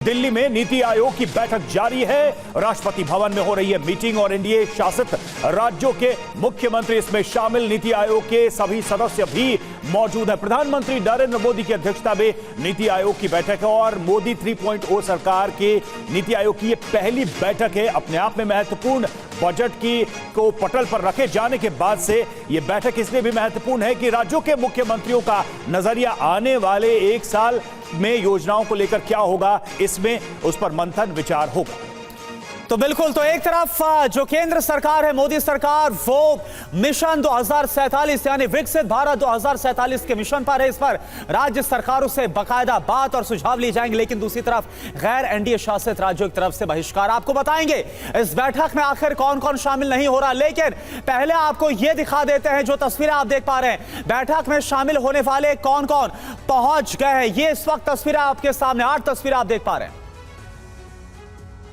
दिल्ली में नीति आयोग की बैठक जारी है। राष्ट्रपति भवन में हो रही है मीटिंग और एनडीए शासित राज्यों के मुख्यमंत्री इसमें शामिल। नीति आयोग के सभी सदस्य भी मौजूद हैं। प्रधानमंत्री नरेंद्र मोदी की अध्यक्षता में नीति आयोग की बैठक है और मोदी 3.0 सरकार के नीति आयोग की ये पहली बैठक है। अपने आप में महत्वपूर्ण बजट की को पटल पर रखे जाने के बाद से यह बैठक इसलिए भी महत्वपूर्ण है कि राज्यों के मुख्यमंत्रियों का नजरिया आने वाले एक साल में योजनाओं को लेकर क्या होगा, इसमें उस पर मंथन विचार होगा। तो बिल्कुल, तो एक तरफ जो केंद्र सरकार है, मोदी सरकार, वो मिशन 2047 यानी विकसित भारत 2047 के मिशन पर है। इस पर राज्य सरकारों से बाकायदा बात और सुझाव लिए जाएंगे, लेकिन दूसरी तरफ गैर एनडीए शासित राज्यों की तरफ से बहिष्कार। आपको बताएंगे इस बैठक में आखिर कौन कौन शामिल नहीं हो रहा, लेकिन पहले आपको यह दिखा देते हैं जो तस्वीरें आप देख पा रहे हैं। बैठक में शामिल होने वाले कौन कौन पहुंच गए हैं, ये इस वक्त तस्वीरें आपके सामने 8 तस्वीरें आप देख पा रहे हैं।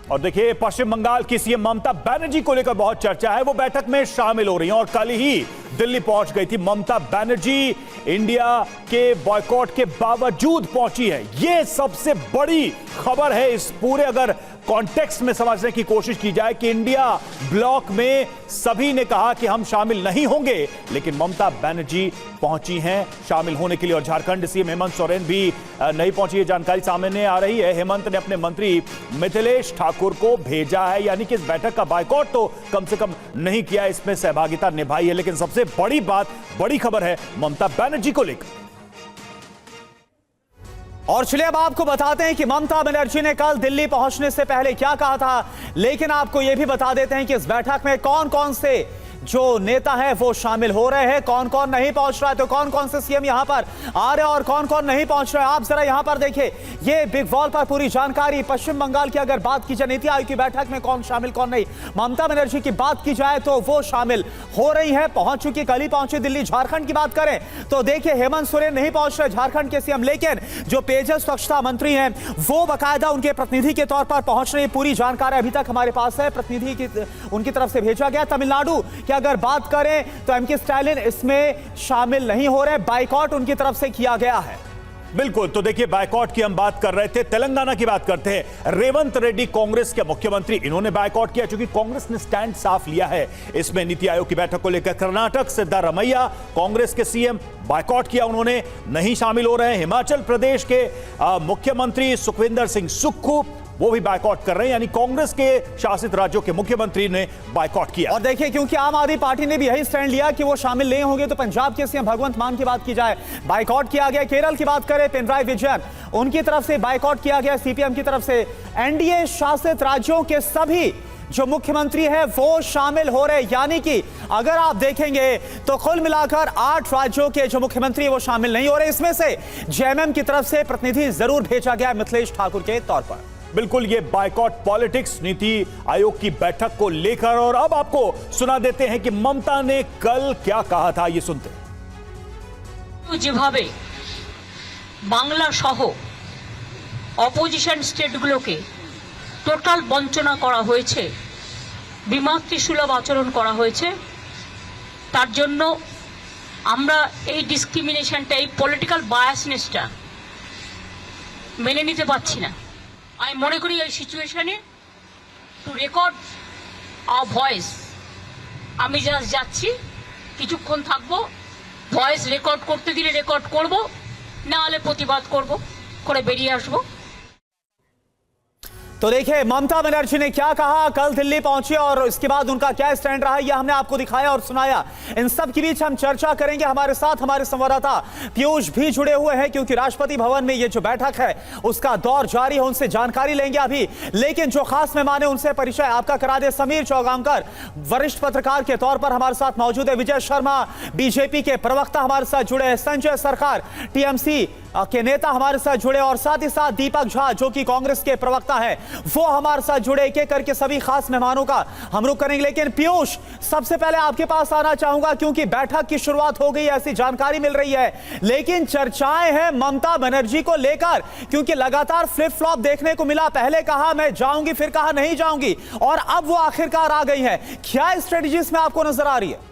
और देखिए, पश्चिम बंगाल की सीएम ममता बनर्जी को लेकर बहुत चर्चा है। वो बैठक में शामिल हो रही हैं और कल ही दिल्ली पहुंच गई थी ममता बनर्जी। इंडिया के बॉयकॉट के बावजूद पहुंची है। ये सबसे बड़ी खबर है। इस पूरे अगर कॉन्टेक्स्ट में समझने की कोशिश की जाए कि इंडिया ब्लॉक में सभी ने कहा कि हम शामिल नहीं होंगे, लेकिन ममता बनर्जी पहुंची हैं शामिल होने के लिए। और झारखंड सीएम हेमंत सोरेन भी नहीं पहुंची, ये जानकारी सामने आ रही है। हेमंत ने अपने मंत्री मिथिलेश ठाकुर को भेजा है, यानी कि इस बैठक का बायकॉट तो कम से कम नहीं किया, इसमें सहभागिता निभाई है। लेकिन सबसे बड़ी बात, बड़ी खबर है ममता बनर्जी को लेकर। और चलिए अब आपको बताते हैं कि ममता बनर्जी ने कल दिल्ली पहुंचने से पहले क्या कहा था, लेकिन आपको यह भी बता देते हैं कि इस बैठक में कौन कौन से जो नेता है वो शामिल हो रहे हैं, कौन कौन नहीं पहुंच रहा है। तो कौन कौन से सीएम यहां पर आ रहे हैं और कौन कौन नहीं पहुंच रहे हैं, आप जरा यहां पर देखिए। ये बिग वॉल पर पूरी जानकारी। पश्चिम बंगाल की अगर बात की जाए नीति आयोग की बैठक में कौन शामिल कौन नहीं, ममता बनर्जी की बात की जाए तो वो शामिल हो रही है, पहुंच चुकी, कल ही पहुंची दिल्ली। झारखंड की बात करें तो देखिए हेमंत सोरेन नहीं पहुंच रहे झारखंड के सीएम, लेकिन जो पेयजल स्वच्छता मंत्री हैं वो बाकायदा उनके प्रतिनिधि के तौर पर पहुंच रहे हैं। पूरी जानकारी अभी तक हमारे पास है, प्रतिनिधि की उनकी तरफ से भेजा गया। तमिलनाडु की अगर बात करें तो एमके स्टालिन इसमें शामिल नहीं हो रहे, बाइकॉट उनकी तरफ से किया गया है। बिल्कुल, तो देखिए बायकॉट की हम बात कर रहे थे। तेलंगाना की बात करते हैं। रेवंत रेड्डी कांग्रेस के मुख्यमंत्री, इन्होंने बायकॉट किया क्योंकि कांग्रेस ने स्टैंड साफ लिया है इसमें नीति आयोग की बैठक को लेकर। कर्नाटक सिद्धारमैया कांग्रेस के सीएम, बायकॉट किया उन्होंने, नहीं शामिल हो रहे हैं। हिमाचल प्रदेश के मुख्यमंत्री सुखविंदर सिंह सुक्खू, वो भी बायकॉट कर रहे हैं, यानी कांग्रेस के शासित राज्यों के मुख्यमंत्री ने बायकॉट किया। और देखिए, क्योंकि आम आदमी पार्टी ने भी यही स्टैंड लिया कि वो शामिल नहीं होंगे, तो पंजाब के सीएम भगवंत मान की बात की जाए, बायकॉट किया गया। केरल की बात करें, पिनराई विजयन, उनकी तरफ से बायकॉट किया गया सीपीएम की तरफ से। एनडीए शासित राज्यों के सभी जो मुख्यमंत्री है वो शामिल हो रहे, यानी कि अगर आप देखेंगे तो कुल मिलाकर 8 राज्यों के जो मुख्यमंत्री वो शामिल नहीं हो रहे। इसमें से जेएमएम की तरफ से प्रतिनिधि जरूर भेजा गया मिथिलेश ठाकुर के तौर पर। बिल्कुल, ये बायकॉट पॉलिटिक्स नीति आयोग की बैठक को लेकर। और अब आपको सुना देते हैं कि ममता ने कल क्या कहा था, ये सुनते हैं। যেভাবে বাংলা সহ অপোজিশন স্টেটগুলোকে টোটাল বঞ্চনা করা হয়েছে, বিমাতৃসুলভ আচরণ করা হয়েছে, তার জন্য আমরা এই ডিসক্রিমিনেশনটা, এই পলিটিক্যাল বায়াসনেসটা মেনে নিতে পারছি না। আমি মনে করি এই সিচুয়েশনে টু রেকর্ড আওয়ার ভয়েস, আমি জাস্ট যাচ্ছি, কিছুক্ষণ থাকবো, ভয়েস রেকর্ড করতে দিলে রেকর্ড করব, না হলে প্রতিবাদ করব, করে বেরিয়ে আসবো। तो देखिए ममता बनर्जी ने क्या कहा, कल दिल्ली पहुंची और इसके बाद उनका क्या स्टैंड रहा, यह हमने आपको दिखाया और सुनाया। इन सब के बीच हम चर्चा करेंगे। हमारे साथ हमारे संवाददाता पीयूष भी जुड़े हुए हैं, क्योंकि राष्ट्रपति भवन में ये जो बैठक है उसका दौर जारी है, उनसे जानकारी लेंगे अभी। लेकिन जो खास मेहमान है उनसे परिचय आपका करा दे। समीर चौगामकर वरिष्ठ पत्रकार के तौर पर हमारे साथ मौजूद है। विजय शर्मा बीजेपी के प्रवक्ता हमारे साथ जुड़े हैं। संजय सरकार टीएमसी के नेता हमारे साथ जुड़े, और साथ ही साथ दीपक झा जो कि कांग्रेस के प्रवक्ता है वो हमारे साथ जुड़े। एक एक करके सभी खास मेहमानों का हम रुख करेंगे। लेकिन पीयूष, सबसे पहले आपके पास आना चाहूंगा, क्योंकि बैठक की शुरुआत हो गई, ऐसी जानकारी मिल रही है, लेकिन चर्चाएं हैं ममता बनर्जी को लेकर, क्योंकि लगातार फ्लिप फ्लॉप देखने को मिला। पहले कहा मैं जाऊंगी, फिर कहा नहीं जाऊंगी, और अब वो आखिरकार आ गई है। क्या स्ट्रेटजी इसमें आपको नजर आ रही है?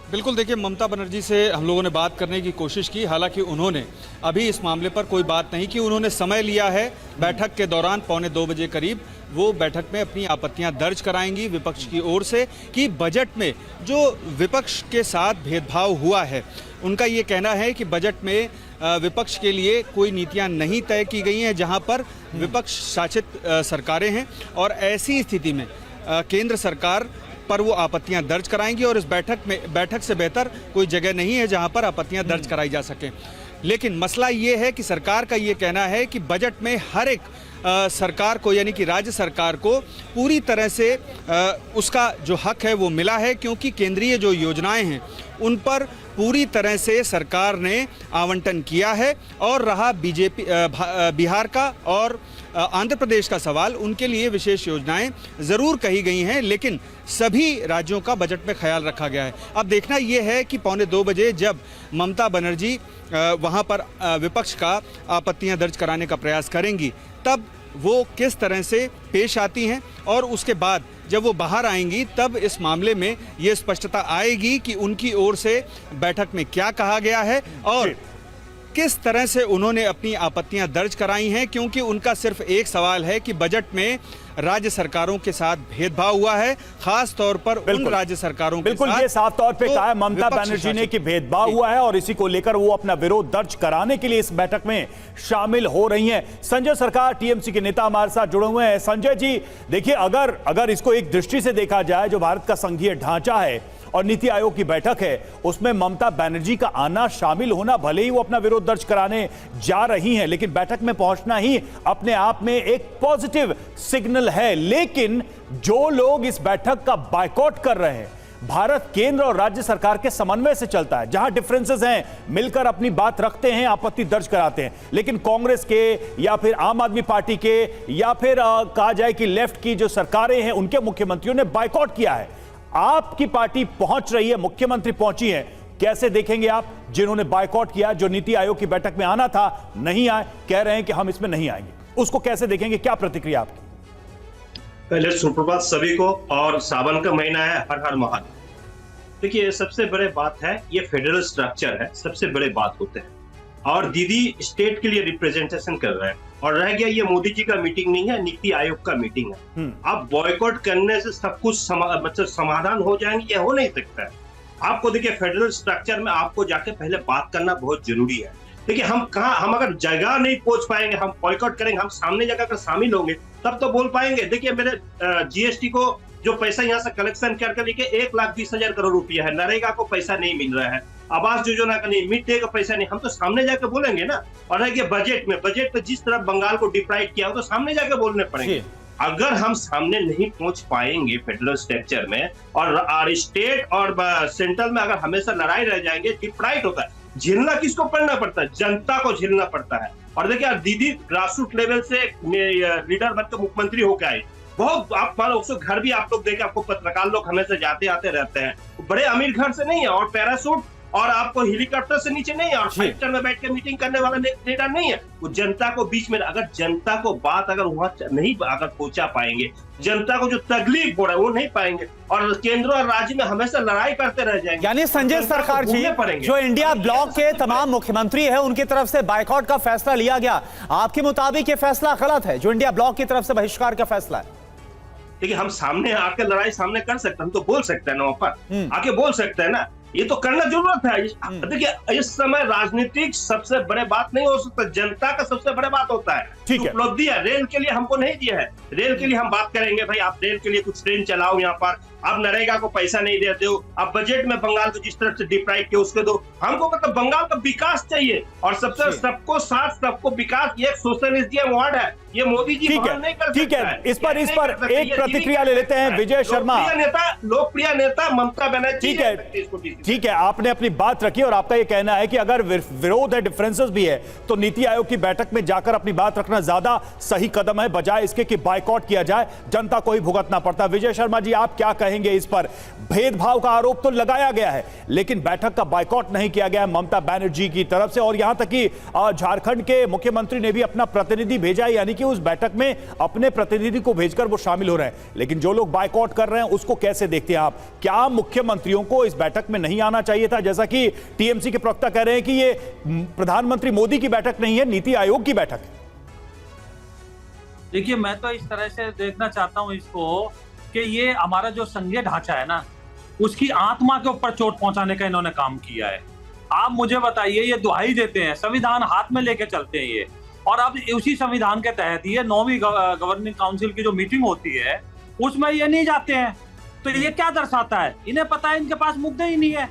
बिल्कुल, देखिए ममता बनर्जी से हम लोगों ने बात करने की कोशिश की, हालांकि उन्होंने अभी इस मामले पर कोई बात नहीं की। उन्होंने समय लिया है, बैठक के दौरान 2:45 बजे करीब वो बैठक में अपनी आपत्तियां दर्ज कराएंगी विपक्ष की ओर से कि बजट में जो विपक्ष के साथ भेदभाव हुआ है, उनका ये कहना है कि बजट में विपक्ष के लिए कोई नीतियां नहीं तय की गई हैं जहां पर विपक्ष शासित सरकारें हैं, और ऐसी स्थिति में केंद्र सरकार पर वो आपत्तियां दर्ज कराएंगी और इस बैठक से बेहतर कोई जगह नहीं है जहां पर आपत्तियां दर्ज कराई जा सकें। लेकिन मसला ये है कि सरकार का ये कहना है कि बजट में हर एक सरकार को, यानी कि राज्य सरकार को पूरी तरह से उसका जो हक है वो मिला है, क्योंकि केंद्रीय जो योजनाएं हैं उन पर पूरी तरह से सरकार ने आवंटन किया है। और रहा बिहार का और आंध्र प्रदेश का सवाल, उनके लिए विशेष योजनाएं ज़रूर कही गई हैं, लेकिन सभी राज्यों का बजट में ख्याल रखा गया है। अब देखना यह है कि 2:45 बजे जब ममता बनर्जी वहां पर विपक्ष का आपत्तियां दर्ज कराने का प्रयास करेंगी, तब वो किस तरह से पेश आती हैं, और उसके बाद जब वो बाहर आएंगी तब इस मामले में ये स्पष्टता आएगी कि उनकी ओर से बैठक में क्या कहा गया है और किस तरह से उन्होंने अपनी आपत्तियां दर्ज कराई हैं, क्योंकि उनका सिर्फ एक सवाल है कि बजट में राज्य सरकारों के साथ भेदभाव हुआ है, खास तौर पर उन राज्य सरकारों के साथ। ये साफ तौर पे कहा है ममता बनर्जी ने कि भेदभाव हुआ है और इसी को लेकर वो अपना विरोध दर्ज कराने के लिए इस बैठक में शामिल हो रही हैं। संजय सरकार टीएमसी के नेता हमारे साथ जुड़े हुए हैं। संजय जी, देखिए अगर इसको एक दृष्टि से देखा जाए, जो भारत का संघीय ढांचा है और नीति आयोग की बैठक है, उसमें ममता बनर्जी का आना, शामिल होना, भले ही वो अपना विरोध दर्ज कराने जा रही हैं, लेकिन बैठक में पहुंचना ही अपने आप में एक पॉजिटिव सिग्नल है। लेकिन जो लोग इस बैठक का बायकॉट कर रहे हैं, भारत केंद्र और राज्य सरकार के समन्वय से चलता है, जहां डिफरेंसेस हैं मिलकर अपनी बात रखते हैं, आपत्ति दर्ज कराते हैं, लेकिन कांग्रेस के या फिर आम आदमी पार्टी के या फिर कहा जाए कि लेफ्ट की जो सरकारें हैं, उनके मुख्यमंत्रियों ने बायकॉट किया है। आपकी पार्टी पहुंच रही है, मुख्यमंत्री पहुंची है, कैसे देखेंगे आप जिन्होंने बायकॉट किया, जो नीति आयोग की बैठक में आना था नहीं आए, कह रहे हैं कि हम इसमें नहीं आएंगे, उसको कैसे देखेंगे, क्या प्रतिक्रिया आपकी? पहले सुप्रभात सभी को, और सावन का महीना है, हर हर महादेव। देखिए सबसे बड़े बात है, ये फेडरल स्ट्रक्चर है, सबसे बड़े बात होते हैं, और दीदी स्टेट के लिए रिप्रेजेंटेशन कर रहे हैं, और रह गया ये मोदी जी का मीटिंग नहीं है, नीति आयोग का मीटिंग है। अब बॉयकॉट करने से सब कुछ मतलब समाधान हो जाएंगे, ये हो नहीं सकता है। आपको देखिए फेडरल स्ट्रक्चर में आपको जाके पहले बात करना बहुत जरूरी है। देखिए हम अगर जगह नहीं पहुंच पाएंगे, हम बॉयकॉट करेंगे, हम सामने जगह कर शामिल होंगे तब तो बोल पाएंगे। देखिए मेरे जीएसटी को जो पैसा यहाँ से कलेक्शन कर लेके 1,20,000 करोड़ रुपया है, नरेगा को पैसा नहीं मिल रहा है, आवास योजना का नहीं, मिड डे का पैसा नहीं, हम तो सामने जाके बोलेंगे ना। और है कि बजट में जिस तरह बंगाल को डिप्राइड किया हो तो सामने जाके बोलने पड़ेंगे। अगर हम सामने नहीं पहुंच पाएंगे फेडरल स्ट्रक्चर में, और स्टेट और सेंट्रल में अगर हमेशा लड़ाई रह जाएंगे, डिप्राइड होता है, झेलना किसको पड़ना पड़ता है, जनता को झेलना पड़ता है। और देखिए दीदी ग्रासरूट लेवल से लीडर बनकर मुख्यमंत्री होकर आई, बहुत आप मान लो घर भी आप लोग देखे, आपको पत्रकार लोग हमेशा जाते आते रहते हैं, बड़े अमीर घर से नहीं है, और पैरासूट और आपको हेलीकॉप्टर से नीचे नहीं है, और फाइटर में बैठ के मीटिंग करने वाला लीडर नहीं है। वो जनता को बीच में, अगर जनता को बात अगर वहां नहीं अगर पहुंचा पाएंगे, जनता को जो तकलीफ हो रहा है वो नहीं पाएंगे, और केंद्र और राज्य में हमेशा लड़ाई करते रह जाएंगे। यानी संजय सरकार जी, जो इंडिया ब्लॉक के तमाम मुख्यमंत्री है, उनकी तरफ से बायकॉट का फैसला लिया गया, आपके मुताबिक ये फैसला गलत है, जो इंडिया ब्लॉक की तरफ से बहिष्कार का फैसला है? देखिए हम सामने आके लड़ाई सामने कर सकते हैं, हम तो बोल सकते हैं ना, वहां पर आके बोल सकते हैं ना, ये तो करना जरूरत है। देखिए इस समय राजनीतिक सबसे बड़े बात नहीं हो सकता, जनता का सबसे बड़े बात होता है। उपलब्धि है, रेल के लिए हमको नहीं दिया है, रेल के लिए हम बात करेंगे, भाई आप रेल के लिए कुछ ट्रेन चलाओ यहाँ पर, आप नरेगा को पैसा नहीं देते हो, आप बजट में बंगाल को जिस तरह से डिप्राइड किया उसको दो, हमको मतलब बंगाल का विकास चाहिए, और सबसे सबको साथ सबको विकास, ये एक सोशलिस्ट वर्ड है, ये मोदी जी नहीं कर सकते। ठीक है, इस पर एक प्रतिक्रिया ले लेते हैं विजय शर्मा, लोकप्रिय नेता ममता बनर्जी। ठीक है, आपने अपनी बात रखी और आपका यह कहना है कि अगर विरोध है, डिफरेंसेस भी है, तो नीति आयोग की बैठक में जाकर अपनी बात रखना ज्यादा सही कदम है, बजाय इसके कि बायकॉट किया जाए, जनता को ही भुगतना पड़ता। विजय शर्मा जी, आप क्या कहेंगे इस पर? भेदभाव का आरोप तो लगाया गया है, लेकिन बैठक का बायकॉट नहीं किया गया ममता बनर्जी की तरफ से, और यहां तक कि झारखंड के मुख्यमंत्री ने भी अपना प्रतिनिधि भेजा, यानी कि उस बैठक में अपने प्रतिनिधि को भेजकर वो शामिल हो रहे हैं, लेकिन जो लोग बायकॉट कर रहे हैं उसको कैसे देखते हैं आप? क्या मुख्यमंत्रियों को इस बैठक में नहीं आना चाहिए था? जैसा कि टीएमसी के प्रवक्ता कह रहे हैं कि ये प्रधानमंत्री मोदी की बैठक नहीं है, नीति आयोग की बैठक है। देखिए, मैं तो इस तरह से देखना चाहता हूं इसको कि ये हमारा जो संघीय ढांचा है ना, उसकी आत्मा के ऊपर चोट पहुंचाने का इन्होंने काम किया है। आप मुझे बताइए, ये दुहाई देते हैं, संविधान हाथ में लेके चलते हैं ये, और अब उसी संविधान के तहत ये 9वीं गवर्निंग काउंसिल की जो मीटिंग होती है उसमें ये नहीं जाते हैं। तो ये क्या दर्शाता है? इन्हें पता है इनके पास मुद्दे ही नहीं है।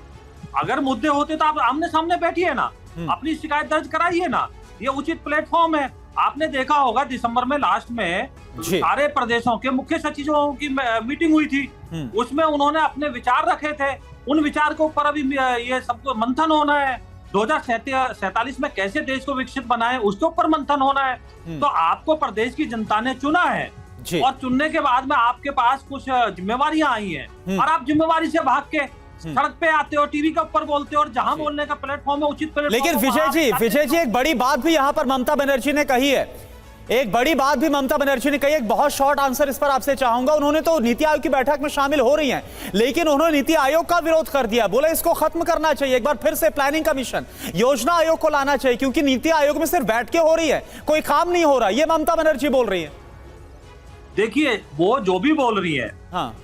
अगर मुद्दे होते तो आप आमने सामने बैठिए ना, अपनी शिकायत दर्ज कराइए ना, ये उचित प्लेटफॉर्म है। आपने देखा होगा दिसंबर में लास्ट में सारे प्रदेशों के मुख्य सचिवों की मीटिंग हुई थी, उसमें उन्होंने अपने विचार रखे थे। उन विचार के ऊपर अभी ये सबको मंथन होना है। 2047 में कैसे देश को विकसित बनाए उसके ऊपर मंथन होना है। तो आपको प्रदेश की जनता ने चुना है और चुनने के बाद में आपके पास कुछ जिम्मेवारियां आई हैं और आप जिम्मेवारी से भाग के सड़क पे आते हो, टीवी के ऊपर बोलते हो, और जहां बोलने का प्लेटफॉर्म है उचित प्लेटफॉर्म। लेकिन विजय जी एक बड़ी बात भी यहां पर ममता बनर्जी ने कही है, एक बड़ी बात भी ममता बनर्जी ने कही। एक बहुत शॉर्ट आंसर इस पर आपसे चाहूंगा। उन्होंने तो नीति आयोग की बैठक में शामिल हो रही हैं, लेकिन उन्होंने नीति आयोग का विरोध कर दिया, बोले इसको खत्म करना चाहिए, एक बार फिर से प्लानिंग कमीशन, योजना आयोग को लाना चाहिए, क्योंकि नीति आयोग में सिर्फ बैठ के हो रही है, कोई काम नहीं हो रहा। ये ममता बनर्जी बोल रही है। देखिए, वो जो भी बोल रही है,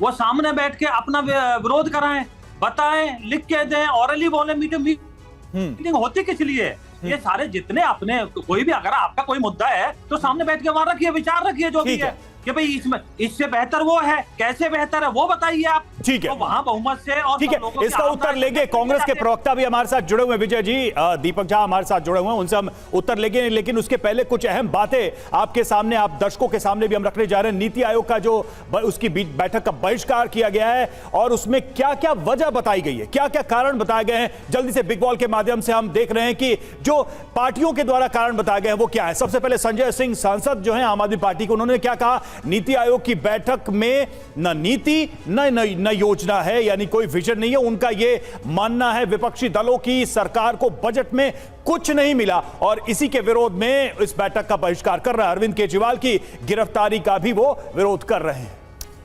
वो सामने बैठ के अपना विरोध कराएं, बताएं, लिख के दें, ऑरली बोले। मीटिंग होती किस लिए? ये सारे जितने अपने, कोई भी अगर आपका कोई मुद्दा है तो सामने बैठ के वहां रखिए, विचार रखिए जो भी है कि भाई इसमें इससे बेहतर वो है, कैसे बेहतर है वो बताइए आप। ठीक है, तो वहां बहुमत से और ठीक है, इसका उत्तर लेंगे। कांग्रेस के प्रवक्ता भी हमारे साथ जुड़े हुए विजय जी, दीपक झा हमारे साथ जुड़े हुए हैं, उनसे हम उत्तर लेंगे, लेकिन उसके पहले कुछ अहम बातें आपके सामने, आप दर्शकों के सामने भी हम रखने जा रहे हैं। नीति आयोग का जो उसकी बैठक का बहिष्कार किया गया है और उसमें क्या क्या वजह बताई गई है, क्या क्या कारण बताए गए हैं, जल्दी से बिग बॉल के माध्यम से हम देख रहे हैं कि जो पार्टियों के द्वारा कारण बताए गए हैं वो क्या है। सबसे पहले संजय सिंह सांसद जो है आम आदमी पार्टी के, उन्होंने क्या कहा? नीति आयोग की बैठक में न नीति न योजना है, यानी कोई विजन नहीं है। उनका यह मानना है विपक्षी दलों की सरकार को बजट में कुछ नहीं मिला और इसी के विरोध में इस बैठक का बहिष्कार कर रहा है। अरविंद केजरीवाल की गिरफ्तारी का भी वो विरोध कर रहे हैं।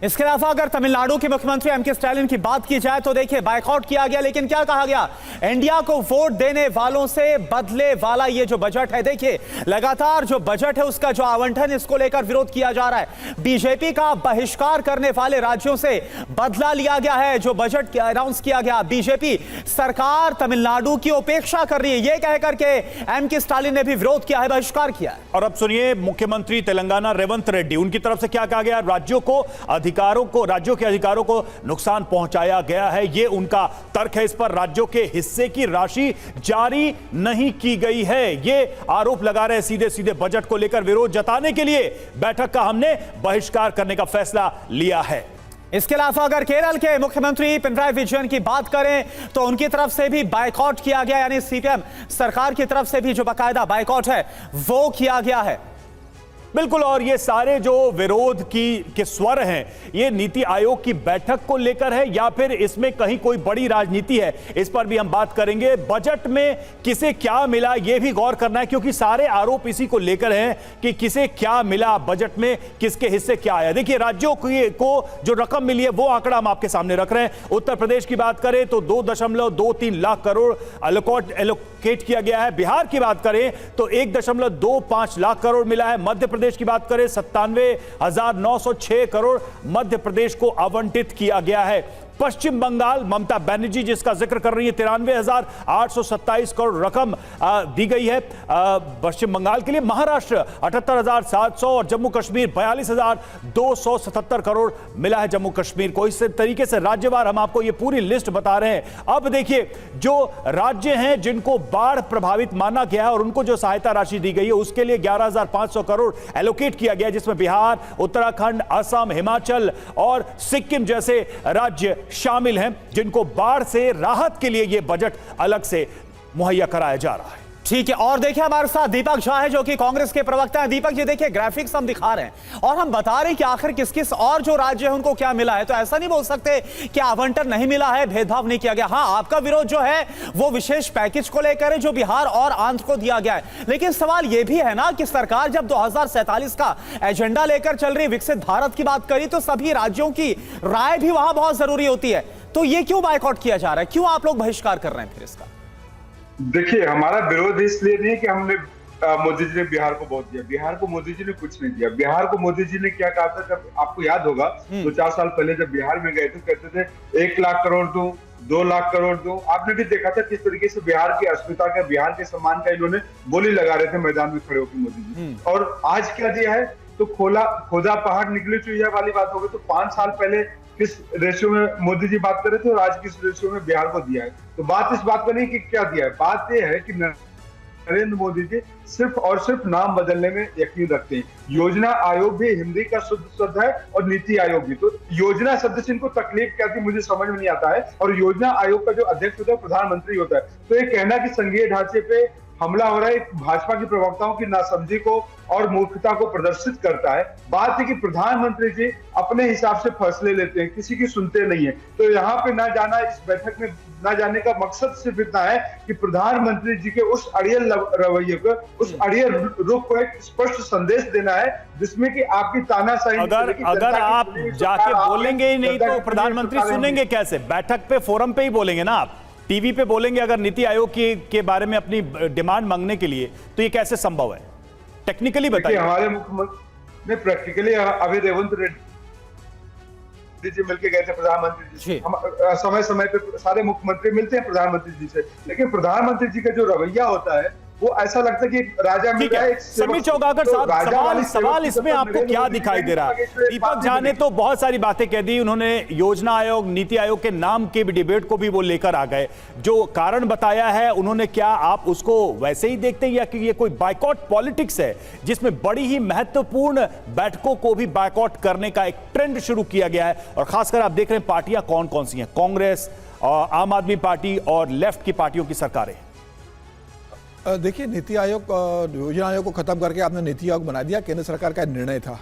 इसके अलावा अगर तमिलनाडु के मुख्यमंत्री एम के स्टालिन की बात की जाए तो देखिए, बायकॉट किया गया, लेकिन क्या कहा गया? इंडिया को वोट देने वालों से बदले वाला ये जो बजट है, देखिए लगातार जो बजट है उसका जो आवंटन, इसको लेकर विरोध किया जा रहा है। बीजेपी का बहिष्कार करने वाले राज्यों से बदला लिया गया है। जो बजट अनाउंस किया गया, बीजेपी सरकार तमिलनाडु की उपेक्षा कर रही है, यह कह करके एम के स्टालिन ने भी विरोध किया है, बहिष्कार किया है। और अब सुनिए मुख्यमंत्री तेलंगाना रेवंत रेड्डी, उनकी तरफ से क्या कहा गया? राज्यों के अधिकारों को नुकसान पहुंचाया गया है, यह उनका तर्क है। इस पर राज्यों के हिस्से की राशि जारी नहीं की गई है, यह आरोप लगा रहे हैं। सीधे सीधे बजट को लेकर विरोध जताने के लिए बैठक का हमने बहिष्कार करने का फैसला लिया है। इसके अलावा अगर केरल के मुख्यमंत्री पिनराई विजयन की बात करें तो उनकी तरफ से भी बायकॉट किया गया, यानी सीपीएम सरकार की तरफ से भी जो बाकायदा बायकॉट है वो किया गया है। बिल्कुल, और ये सारे जो विरोध के स्वर हैं, ये नीति आयोग की बैठक को लेकर है या फिर इसमें कहीं कोई बड़ी राजनीति है, इस पर भी हम बात करेंगे। बजट में किसे क्या मिला ये भी गौर करना है, क्योंकि सारे आरोप इसी को लेकर हैं कि किसे क्या मिला, बजट में किसके हिस्से क्या आया। देखिए, राज्यों को जो रकम मिली है वो आंकड़ा हम आपके सामने रख रहे हैं। उत्तर प्रदेश की बात करें तो 2.23 लाख करोड़ एलोकेट किया गया है। बिहार की बात करें तो 1.25 लाख करोड़ मिला है। मध्य प्रदेश की बात करें 97,906 करोड़ मध्य प्रदेश को आवंटित किया गया है। पश्चिम बंगाल, ममता बनर्जी जिसका जिक्र कर रही है, 93,827 करोड़ रकम दी गई है पश्चिम बंगाल के लिए। महाराष्ट्र 78,700 और जम्मू कश्मीर 42,277 करोड़ मिला है जम्मू कश्मीर को। इस तरीके से राज्यवार हम आपको ये पूरी लिस्ट बता रहे हैं। अब देखिए, जो राज्य हैं जिनको बाढ़ प्रभावित माना गया है और उनको जो सहायता राशि दी गई है उसके लिए 11,500 करोड़ एलोकेट किया गया, जिसमें बिहार, उत्तराखंड, असम, हिमाचल और सिक्किम जैसे राज्य शामिल हैं जिनको बाढ़ से राहत के लिए यह बजट अलग से मुहैया कराया जा रहा है। ठीक है, और देखिए हमारे साथ दीपक झा है जो कि कांग्रेस के प्रवक्ता हैं। दीपक जी देखिए, ग्राफिक्स हम दिखा रहे हैं और हम बता रहे हैं कि आखिर किस किस और जो राज्य है उनको क्या मिला है। तो ऐसा नहीं बोल सकते कि आवंटन नहीं मिला है, भेदभाव नहीं किया गया। हाँ, आपका विरोध जो है वो विशेष पैकेज को लेकर है जो बिहार और आंध्र को दिया गया है। लेकिन सवाल यह भी है ना कि सरकार जब 2047 का एजेंडा लेकर चल रही, विकसित भारत की बात करी, तो सभी राज्यों की राय भी वहां बहुत जरूरी होती है। तो ये क्यों बायकॉट किया जा रहा है, क्यों आप लोग बहिष्कार कर रहे हैं फिर इसका? देखिए, हमारा विरोध इसलिए नहीं कि हमने मोदी जी ने बिहार को वोट दिया। बिहार को मोदी जी ने कुछ नहीं दिया। बिहार को मोदी जी ने क्या कहा था, जब आपको याद होगा 2-4 साल पहले जब बिहार में गए थे, कहते थे 1 लाख करोड़ दूं, 2 लाख करोड़ दूं। आपने भी देखा था किस तरीके से बिहार की अस्मिता का, बिहार के सम्मान का इन्होंने बोली लगा रहे थे मैदान में खड़े होकर मोदी जी। और आज क्या दिया है, तो खोदा पहाड़ निकले चुहिया वाली बात हो गई। तो 5 साल पहले किस रेशियो में मोदी जी बात कर रहे थे और आज किस रेशियो में बिहार को दिया है। तो बात इस बात पर नहीं कि क्या दिया है, बात यह है कि नरेंद्र मोदी जी सिर्फ और सिर्फ नाम बदलने में यकीन रखते हैं। योजना आयोग भी हिंदी का शुद्ध शब्द है और नीति आयोग भी। तो योजना शब्द से इनको तकलीफ क्या थी मुझे समझ में नहीं आता है। और योजना आयोग का जो अध्यक्ष होता है प्रधानमंत्री होता है। तो ये कहना कि संघीय ढांचे पे हमला हो रहा है, भाजपा की प्रवक्ताओं की नासमझी को और मूर्खता को प्रदर्शित करता है। बात है कि प्रधानमंत्री जी अपने हिसाब से फैसले लेते हैं, किसी की सुनते नहीं है। तो यहाँ पे ना जाना, इस बैठक में ना जाने का मकसद सिर्फ इतना है कि प्रधानमंत्री जी के उस अड़ियल रवैये को, उस अड़ियल रुख को एक स्पष्ट संदेश देना है, जिसमें कि आपकी तानाशाही, अगर आप जाके बोलेंगे ही नहीं तो प्रधानमंत्री सुनेंगे कैसे? बैठक पे, फोरम पे ही बोलेंगे ना, आप टीवी पे बोलेंगे अगर नीति आयोग के बारे में अपनी डिमांड मांगने के लिए, तो ये कैसे संभव है? टेक्निकली बताइए। हमारे मुख्यमंत्री ने प्रैक्टिकली अभी रेवंत रेड्डी जी मिलके गए थे प्रधानमंत्री जी। हम समय समय पे सारे मुख्यमंत्री मिलते हैं प्रधानमंत्री जी से, लेकिन प्रधानमंत्री जी का जो रवैया होता है वो ऐसा लगता है कि राजा मिल रहा है। समीर चौगाकर साहब, सवाल इसमें आपको क्या दिखाई दे रहा है? दीपक झा ने तो बहुत सारी बातें कह दी, उन्होंने योजना आयोग, नीति आयोग के नाम के भी डिबेट को भी वो लेकर आ गए। जो कारण बताया है उन्होंने, क्या आप उसको वैसे ही देखते हैं या कि ये कोई बायकॉट पॉलिटिक्स है जिसमें बड़ी ही महत्वपूर्ण बैठकों को भी बायकॉट करने का एक ट्रेंड शुरू किया गया है? और खासकर आप देख रहे हैं पार्टियां कौन कौन सी हैं, कांग्रेस, आम आदमी पार्टी और लेफ्ट की पार्टियों की सरकारें। देखिए, नीति आयोग, योजना आयोग को खत्म करके आपने नीति आयोग बना दिया। केंद्र सरकार का निर्णय था।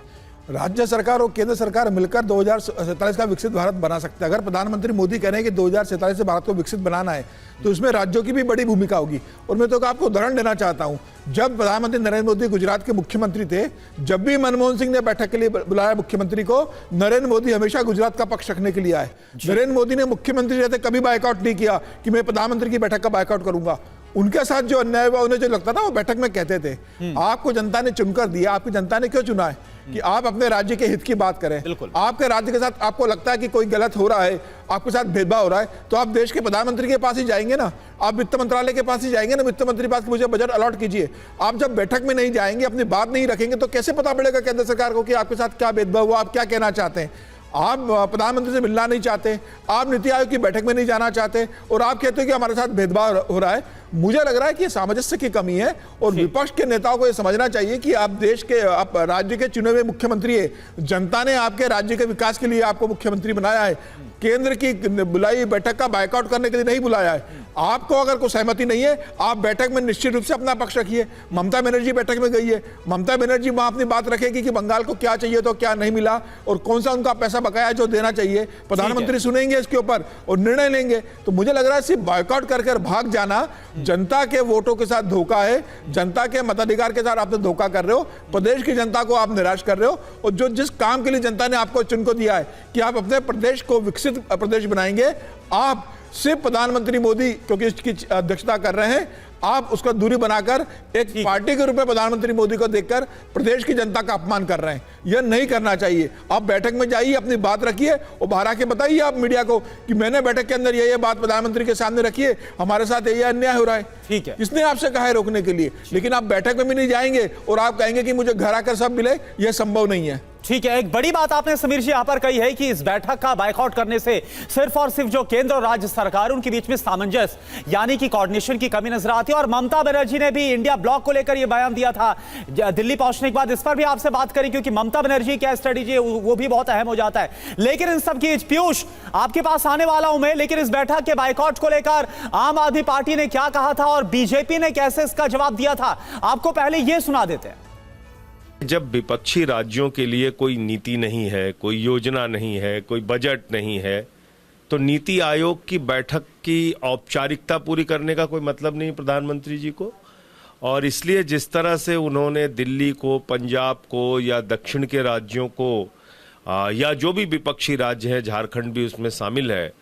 राज्य सरकार और केंद्र सरकार मिलकर 2047 का विकसित भारत बना सकते हैं। अगर प्रधानमंत्री मोदी कह रहे हैं कि 2047 से भारत को विकसित बनाना है, तो इसमें राज्यों की भी बड़ी भूमिका होगी। और मैं तो आपको उदाहरण देना चाहता हूं, जब प्रधानमंत्री नरेंद्र मोदी गुजरात के मुख्यमंत्री थे, जब भी मनमोहन सिंह ने बैठक के लिए बुलाया मुख्यमंत्री को, नरेंद्र मोदी हमेशा गुजरात का पक्ष रखने के लिए आए। नरेंद्र मोदी ने मुख्यमंत्री रहते कभी बायकॉट नहीं किया कि मैं प्रधानमंत्री की बैठक का बायकॉट करूंगा। उनके साथ जो अन्याय हुआ, उन्हें जो लगता था वो बैठक में कहते थे। आपको जनता ने चुनकर दिया, आपकी जनता ने क्यों चुना है कि आप अपने राज्य के हित की बात करें? आपके राज्य के साथ आपको लगता है कि कोई गलत हो रहा है, आपके साथ भेदभाव हो रहा है, तो आप देश के प्रधानमंत्री के पास ही जाएंगे ना, आप वित्त मंत्रालय के पास ही जाएंगे ना, वित्त मंत्री पास मुझे बजट अलॉट कीजिए। आप जब बैठक में नहीं जाएंगे, अपनी बात नहीं रखेंगे, तो कैसे पता पड़ेगा केंद्र सरकार को कि आपके साथ क्या भेदभाव हुआ, आप क्या कहना चाहते हैं? आप प्रधानमंत्री से मिलना नहीं चाहते, आप नीति आयोग की बैठक में नहीं जाना चाहते, और आप कहते हो कि हमारे साथ भेदभाव हो रहा है। मुझे लग रहा है कि ये सामंजस्य की कमी है, और विपक्ष के नेताओं को ये समझना चाहिए कि आप देश के, आप राज्य के चुने हुए मुख्यमंत्री है। जनता ने आपके राज्य के विकास के लिए आपको मुख्यमंत्री बनाया है। केंद्र की बुलाई बैठक का बायकॉट करने के लिए नहीं बुलाया है। आपको अगर कोई सहमति नहीं है, आप बैठक में निश्चित रूप से अपना पक्ष रखिए। ममता बनर्जी बैठक में गई है, ममता बनर्जी वहां अपनी बात रखेगी कि बंगाल को क्या चाहिए तो क्या नहीं मिला, और कौन सा उनका पैसा बकाया जो देना चाहिए। प्रधानमंत्री सुनेंगे इसके ऊपर और निर्णय लेंगे। तो मुझे लग रहा है सिर्फ बायकॉट करके भाग जाना जनता के वोटों के साथ धोखा है, जनता के मताधिकार के साथ आप धोखा कर रहे हो, प्रदेश की जनता को आप निराश कर रहे हो। और जो जिस काम के लिए जनता ने आपको चुन को दिया है कि आप अपने प्रदेश को विकसित प्रदेश बनाएंगे, आप सिर्फ प्रधानमंत्री मोदी क्योंकि इसकी अध्यक्षता कर रहे हैं, आप उसका दूरी बनाकर एक पार्टी के रूप में प्रधानमंत्री मोदी को देखकर प्रदेश की जनता का अपमान कर रहे हैं। यह नहीं करना चाहिए। आप बैठक में जाइए, अपनी बात रखिए और बाहर आके बताइए आप मीडिया को कि मैंने बैठक के अंदर ये बात प्रधानमंत्री के सामने रखी है, हमारे साथ ये अन्याय हो रहा है। ठीक है, इसने आपसे कहा है रोकने के लिए, लेकिन आप बैठक में भी नहीं जाएंगे और आप कहेंगे कि मुझे घर आकर सब मिले, यह संभव नहीं है। ठीक है, एक बड़ी बात आपने समीर जी यहां पर कही है कि इस बैठक का बायकॉट करने से सिर्फ और सिर्फ जो केंद्र और राज्य सरकार उनके बीच में सामंजस्य यानी कि कोऑर्डिनेशन की कमी नजर आती है। और ममता बनर्जी ने भी इंडिया ब्लॉक को लेकर यह बयान दिया था दिल्ली पहुंचने के बाद। इस पर भी आपसे बात करें क्योंकि ममता बनर्जी क्या स्ट्रेटेजी है वो भी बहुत अहम हो जाता है। लेकिन इन सब की पीयूष आपके पास आने वाला हूं मैं, लेकिन इस बैठक के बायकॉट को लेकर आम आदमी पार्टी ने क्या कहा था और बीजेपी ने कैसे इसका जवाब दिया था, आपको पहले यह सुना देते हैं। जब विपक्षी राज्यों के लिए कोई नीति नहीं है, कोई योजना नहीं है, कोई बजट नहीं है, तो नीति आयोग की बैठक की औपचारिकता पूरी करने का कोई मतलब नहीं प्रधानमंत्री जी को। और इसलिए जिस तरह से उन्होंने दिल्ली को, पंजाब को या दक्षिण के राज्यों को या जो भी विपक्षी राज्य हैं, झारखंड भी उसमें शामिल है,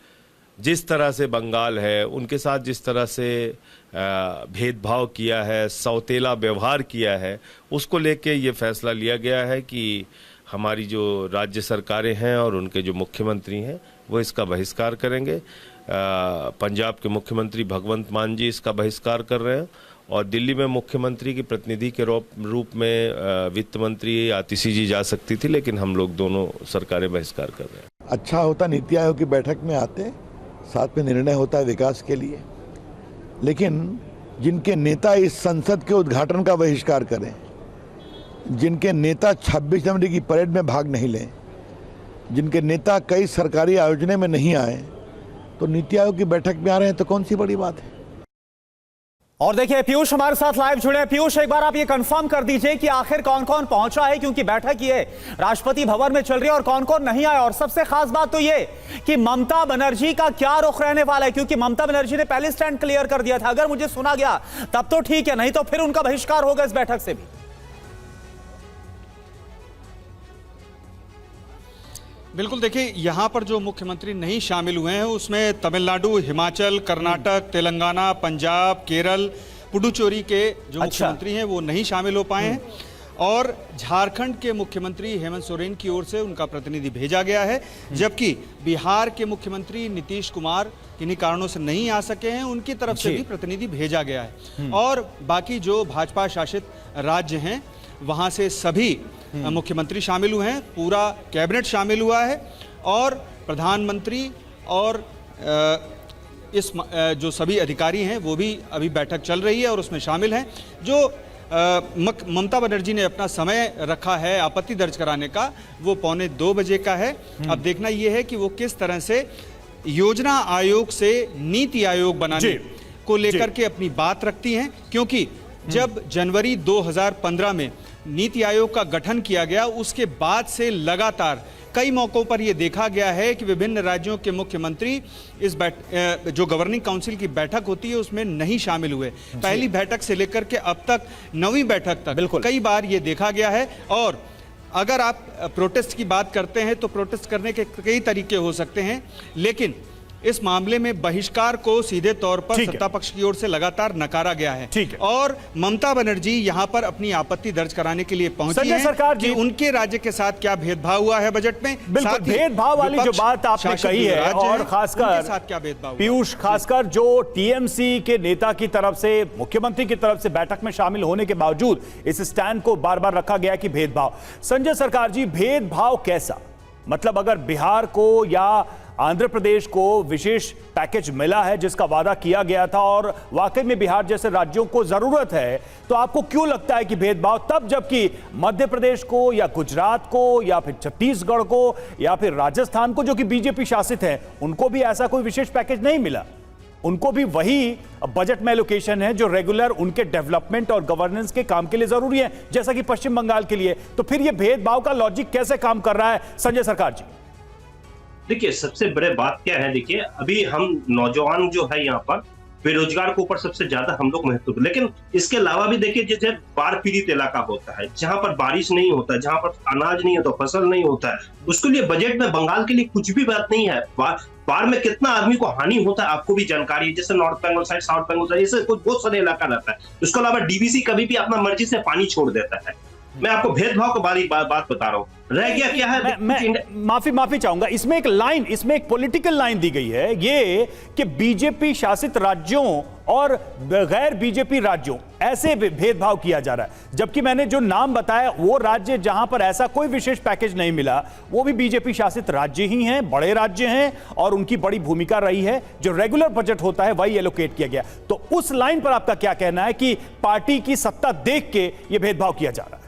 जिस तरह से बंगाल है, उनके साथ जिस तरह से भेदभाव किया है, सौतेला व्यवहार किया है, उसको लेके ये फैसला लिया गया है कि हमारी जो राज्य सरकारें हैं और उनके जो मुख्यमंत्री हैं वो इसका बहिष्कार करेंगे। पंजाब के मुख्यमंत्री भगवंत मान जी इसका बहिष्कार कर रहे हैं और दिल्ली में मुख्यमंत्री की प्रतिनिधि के रूप में वित्त मंत्री आतिशी जी जा सकती थी, लेकिन हम लोग दोनों सरकारें बहिष्कार कर रहे हैं। अच्छा होता नीति आयोग की बैठक में आते, साथ में निर्णय होता है विकास के लिए, लेकिन जिनके नेता इस संसद के उद्घाटन का बहिष्कार करें, जिनके नेता 26 जनवरी की परेड में भाग नहीं लें, जिनके नेता कई सरकारी आयोजनों में नहीं आए, तो नीति आयोग की बैठक में आ रहे हैं तो कौन सी बड़ी बात है। और देखिए पीयूष हमारे साथ लाइव जुड़े हैं। पीयूष, एक बार आप ये कंफर्म कर दीजिए कि आखिर कौन कौन पहुंचा है, क्योंकि बैठक ये राष्ट्रपति भवन में चल रही है, और कौन कौन नहीं आया। और सबसे खास बात तो ये कि ममता बनर्जी का क्या रुख रहने वाला है, क्योंकि ममता बनर्जी ने पहले स्टैंड क्लियर कर दिया था। अगर मुझे सुना गया तब तो ठीक है, नहीं तो फिर उनका बहिष्कार होगा इस बैठक से भी। बिल्कुल, देखिए यहाँ पर जो मुख्यमंत्री नहीं शामिल हुए हैं उसमें तमिलनाडु, हिमाचल, कर्नाटक, तेलंगाना, पंजाब, केरल, पुडुचेरी के जो मुख्यमंत्री हैं वो नहीं शामिल हो पाए हैं। और झारखंड के मुख्यमंत्री हेमंत सोरेन की ओर से उनका प्रतिनिधि भेजा गया है, जबकि बिहार के मुख्यमंत्री नीतीश कुमार किन्हीं कारणों से नहीं आ सके हैं, उनकी तरफ से भी प्रतिनिधि भेजा गया है। और बाकी जो भाजपा शासित राज्य हैं वहाँ से सभी मुख्यमंत्री शामिल हुए हैं, पूरा कैबिनेट शामिल हुआ है और प्रधानमंत्री और इस जो सभी अधिकारी हैं वो भी अभी बैठक चल रही है और उसमें शामिल हैं। जो ममता बनर्जी ने अपना समय रखा है आपत्ति दर्ज कराने का, वो 1:45 बजे का है। अब देखना ये है कि वो किस तरह से योजना आयोग से नीति आयोग बनाने को लेकर के अपनी बात रखती हैं, क्योंकि जब जनवरी 2015 में नीति आयोग का गठन किया गया उसके बाद से लगातार कई मौकों पर यह देखा गया है कि विभिन्न राज्यों के मुख्यमंत्री इस जो गवर्निंग काउंसिल की बैठक होती है उसमें नहीं शामिल हुए। पहली बैठक से लेकर के अब तक 9वीं बैठक तक कई बार ये देखा गया है। और अगर आप प्रोटेस्ट की बात करते हैं तो प्रोटेस्ट करने के कई तरीके हो सकते हैं, लेकिन इस मामले में बहिष्कार को सीधे तौर पर सत्ता पक्ष की ओर से लगातार नकारा गया है। और ममता बनर्जी यहां पर अपनी आपत्ति दर्ज कराने के लिए पहुंची है सरकार जी, उनके राज्य के साथ क्या भेदभाव हुआ है बजट में। बिल्कुल, भेदभाव वाली जो बात आपने कही है, और खासकर साथ क्या भेदभाव, पीयूष, खासकर जो टीएमसी के नेता की तरफ से, मुख्यमंत्री की तरफ से बैठक में शामिल होने के बावजूद इस स्टैंड को बार बार रखा गया कि भेदभाव। संजय सरकार जी, भेदभाव कैसा? मतलब अगर बिहार को या आंध्र प्रदेश को विशेष पैकेज मिला है जिसका वादा किया गया था और वाकई में बिहार जैसे राज्यों को जरूरत है, तो आपको क्यों लगता है कि भेदभाव तब, जबकि मध्य प्रदेश को या गुजरात को या फिर छत्तीसगढ़ को या फिर राजस्थान को जो कि बीजेपी शासित है, उनको भी ऐसा कोई विशेष पैकेज नहीं मिला? उनको भी वही बजट में एलोकेशन है जो रेगुलर उनके डेवलपमेंट और गवर्नेंस के काम के लिए जरूरी है, जैसा कि पश्चिम बंगाल के लिए। तो फिर यह भेदभाव का लॉजिक कैसे काम कर रहा है संजय सरकार जी? देखिए, सबसे बड़े बात क्या है, देखिए अभी हम नौजवान जो है यहाँ पर बेरोजगार के ऊपर सबसे ज्यादा हम लोग महत्व, लेकिन इसके अलावा भी देखिए जैसे बाढ़ पीड़ित इलाका होता है, जहां पर बारिश नहीं होता, जहां पर अनाज नहीं है तो फसल नहीं होता है, उसके लिए बजट में बंगाल के लिए कुछ भी बात नहीं है। बाढ़ में कितना आदमी को हानि होता है आपको भी जानकारी है, जैसे north Bengal side, south Bengal side, ऐसे कुछ बहुत सारे इलाका रहता है। उसके अलावा डीवीसी कभी भी अपना मर्जी से पानी छोड़ देता है। मैं आपको भेदभाव के बारे बात बता रहा हूँ। रह गया क्या है, मैं माफी चाहूंगा, इसमें एक लाइन, इसमें एक पॉलिटिकल लाइन दी गई है ये कि बीजेपी शासित राज्यों और गैर बीजेपी राज्यों, ऐसे भेदभाव किया जा रहा है। जबकि मैंने जो नाम बताया वो राज्य जहां पर ऐसा कोई विशेष पैकेज नहीं मिला वो भी बीजेपी शासित राज्य ही हैं, बड़े राज्य हैं, और उनकी बड़ी भूमिका रही है। जो रेगुलर बजट होता है वही एलोकेट किया गया। तो उस लाइन पर आपका क्या कहना है कि पार्टी की सत्ता देख के यह भेदभाव किया जा रहा है?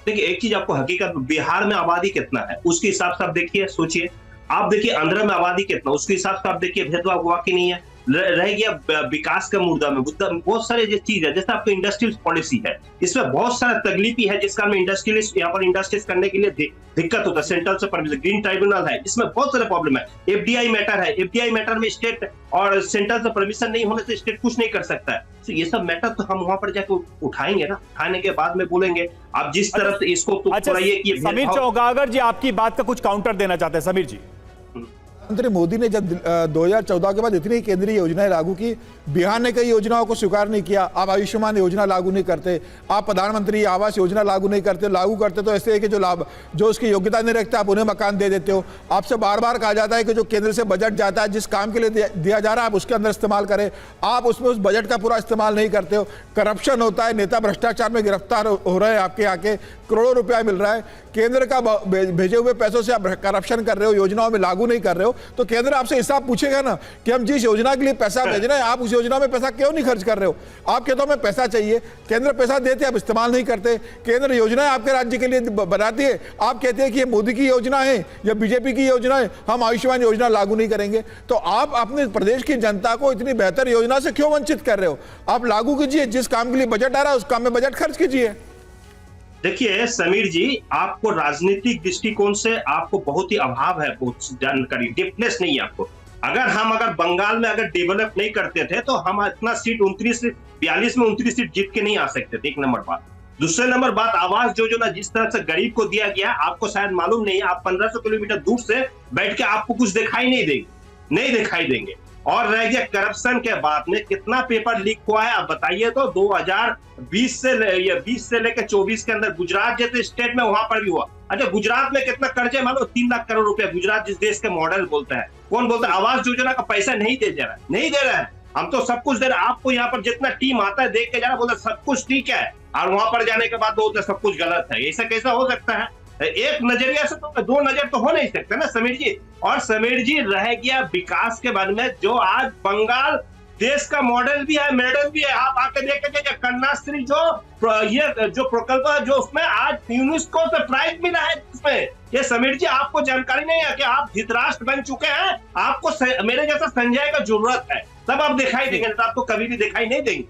देखिए, एक चीज आपको हकीकत, बिहार में आबादी कितना है उसके हिसाब से आप देखिए, सोचिए। आप देखिए आंध्र में आबादी कितना, उसके हिसाब से आप देखिए भेदभाव हुआ कि नहीं है। रह गया विकास का मुद्दा में बहुत सारे जो चीज है, जैसे आपको इंडस्ट्रियल पॉलिसी है, इसमें बहुत सारा तकलीफी है जिसका में इंडस्ट्रियलिस्ट यहाँ पर इंडस्ट्रीज करने के लिए दिक्कत होता है। सेंट्रल से परमिशन, ग्रीन ट्राइब्यूनल है, इसमें बहुत सारे प्रॉब्लम है। एफडीआई मैटर है, एफडीआई मैटर में स्टेट और सेंट्रल से परमिशन नहीं होने से स्टेट कुछ नहीं कर सकता है। तो ये सब मैटर तो हम वहां पर जाकर उठाएंगे ना, उठाने के बाद में बोलेंगे। आप जिस तरफ से इसको अच्छा, समीर चौगागर जी आपकी बात का कुछ काउंटर देना चाहते हैं। समीर जी, प्रधानमंत्री मोदी ने जब 2014 के बाद इतनी केंद्रीय योजनाएं लागू की, बिहार ने कई योजनाओं को स्वीकार नहीं किया। आप आयुष्मान योजना लागू नहीं करते, आप प्रधानमंत्री आवास योजना लागू नहीं करते, लागू करते तो ऐसे है कि जो उसकी योग्यता नहीं रखते आप उन्हें मकान दे देते हो। आपसे बार बार कहा जाता है कि जो केंद्र से बजट जाता है, जिस काम के लिए दिया जा रहा है आप उसके अंदर इस्तेमाल करें, आप उसमें उस बजट का पूरा इस्तेमाल नहीं करते हो। करप्शन होता है, नेता भ्रष्टाचार में गिरफ्तार हो रहे हैं, आपके आके करोड़ों रुपया मिल रहा है, केंद्र का भेजे हुए पैसों से आप करप्शन कर रहे हो, योजनाओं में लागू नहीं कर रहे हो, तो केंद्र आपसे हिसाब पूछेगा ना कि हम जिस योजना के लिए पैसा भेज रहे हैं आप उस योजना में पैसा क्यों नहीं खर्च कर रहे हो। आप कहते हो हमें पैसा चाहिए, केंद्र पैसा देते आप इस्तेमाल नहीं करते। केंद्र योजनाएं आपके राज्य के लिए बनाती है, आप कहते हैं कि ये मोदी की योजना है या बीजेपी की योजना है, हम आयुष्मान योजना लागू नहीं करेंगे। तो आप अपने प्रदेश की जनता को इतनी बेहतर योजना से क्यों वंचित कर रहे हो? आप लागू कीजिए, जिस काम के लिए बजट आ रहा है उस काम में बजट खर्च कीजिए। देखिए समीर जी, आपको राजनीतिक दृष्टिकोण से आपको बहुत ही अभाव है, बहुत जानकारी, डेप्थनेस नहीं है आपको। अगर बंगाल में अगर डेवलप नहीं करते थे तो हम इतना सीट 42 में 29 सीट जीत के नहीं आ सकते थे। एक नंबर बात। दूसरे नंबर बात, आवास योजना जिस तरह से गरीब को दिया गया, आपको शायद मालूम नहीं, आप 1500 किलोमीटर दूर से बैठ के आपको कुछ दिखाई नहीं देंगे। और रह गया करप्शन के बाद में कितना पेपर लीक हुआ है आप बताइए तो। 2020 से लेकर 24 के अंदर गुजरात जैसे स्टेट में वहां पर भी हुआ। अच्छा, गुजरात में कितना कर्जे मानो, 3 लाख करोड़ रुपए। गुजरात जिस देश के मॉडल बोलता है, कौन बोलता है? आवास योजना का पैसा नहीं दे रहा है। हम तो सब कुछ दे रहे हैं आपको। यहाँ पर जितना टीम आता है देख के जा रहा, बोलता सब कुछ ठीक है, और वहां पर जाने के बाद बोलते सब कुछ गलत है। ऐसा कैसा हो सकता है? एक नजरिया से तो दो नजर तो हो नहीं सकते ना समीर जी। और समीर जी, रह गया विकास के बारे में, जो आज बंगाल देश का मॉडल भी है, मेडल भी है। आप आके देख के कन्याश्री जो प्रकल्प है, जो उसमें आज यूनेस्को से प्राइज मिला है उसमें। ये समीर जी आपको जानकारी नहीं है कि आप धृतराष्ट्र बन चुके हैं। आपको मेरे जैसा संजय का जरूरत है, तब आप दिखाई देंगे, तो आपको कभी भी दिखाई नहीं देंगे।